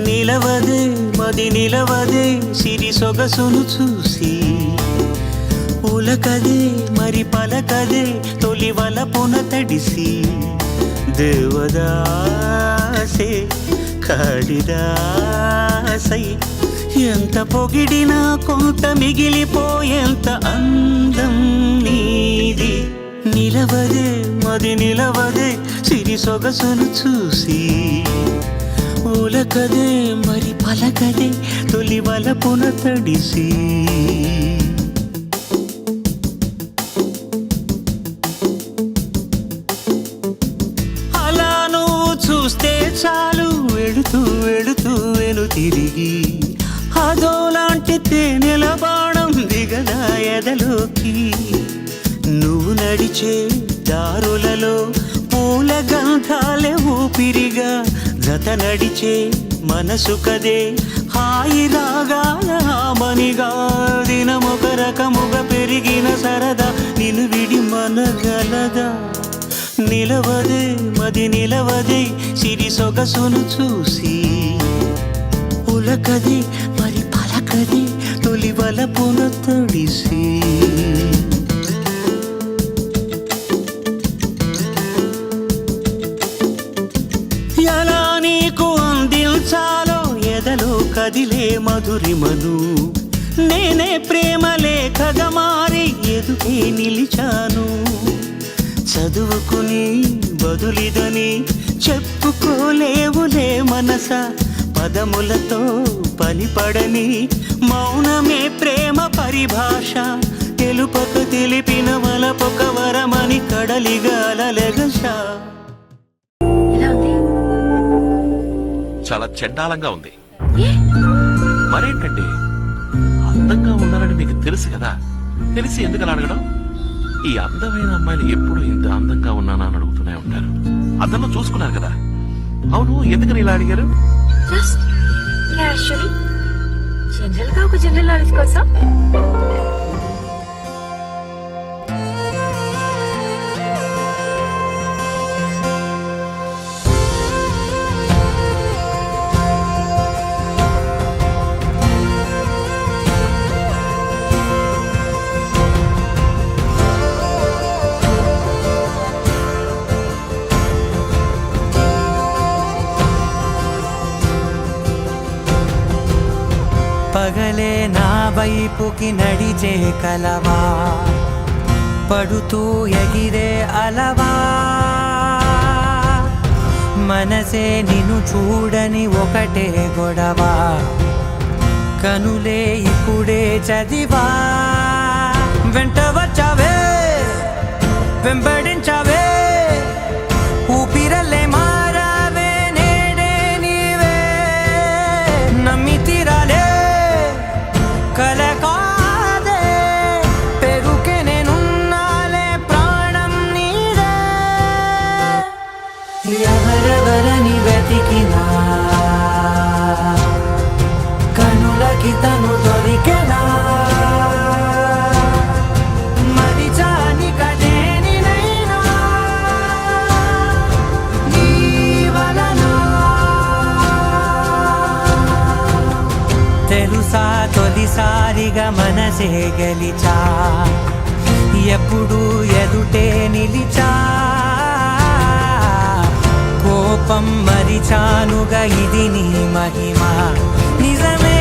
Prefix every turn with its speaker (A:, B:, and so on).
A: నిలవదే మది నిలవదే సిరి సొగసును చూసి ఉలకదే మరి పలకదే తొలి వలపున తడిసి దేవదాసే కాళిదాసై ఎంత పొగిడినా కొంత మిగిలిపోయేంత అందం నీది నిలవదే మది నిలవదే సిరి సొగసును చూసి ఉలకదే మరి పలకదే తొలి వలపున తడిసి అలా నువ్వు చూస్తే చాలు వెళుతూ వెళుతూ వెను తిరిగి అదోలాంటి తేనెల బాణం దిగదా ఎదలోకి నువ్వు నడిచే దారులలో పూల గంధాలే ఊపిరిగా జత నడిచే మనసు కదే హాయి రాగాల మనిగా దినమొక రకముగా పెరిగిన సరదా నిన్ను విడి మనగలదా నిలవదే మది నిలవదే సిరి సొగసును చూసి ఉలకది మరి పలకది తొలి వలపున తడిసి ఎలా నీకు అందించాలో ఎదలో కదిలే మధురిమను నేనే ప్రేమ లేఖగా మారి ఎదుటే నిలిచాను చదువుకుని బదులిదని చెప్పుకోలేవులే మనస పదములతో పనిపడని మౌనమే ప్రేమ పరిభాష తెలుపక తెలిపిన వలపొక వరమని కడలిగాలెగషా
B: చాలా చెండాలంగా ఉంది. మరేంటండి అందంగా ఉన్నారని మీకు తెలుసు కదా, తెలిసి ఎందుకలా అడగడం? ఈ అందమైన అమ్మాయిలు ఎప్పుడు ఇంత అందంగా ఉన్నానా అని అడుగుతూనే ఉంటారు. అద్దంలో చూసుకున్నారు కదా. అవును, ఎందుకని ఇలా అడిగారు?
C: జనరల్ గా ఒక జనరల్ నాలెడ్జ్ కోసం.
A: పగలే నా వైపుకి నడిచే కలవా పడుతూ ఎగిరే అలవా మనసే నిన్ను చూడని ఒకటే గొడవ కనులే ఇప్పుడే చదివా వెంట వచ్చావే వెంబడించావే ఊపిరల్లే మారావే నేడే నీవే నమ్మి తీరాలే కలకాదే పెరుకే నేనున్నాలే ప్రాణం నీదే ఎవరెవరని వెతికినా కనులకి తను దొరికెనా మరిచాని కదేనినైనా నీ వలన తెలుసా తొలిసారిగా మనసే గెలిచా ఎప్పుడు ఎదుటే నిలిచా కోపం మరిచానుగా ఇది నీ మహిమ నిజమే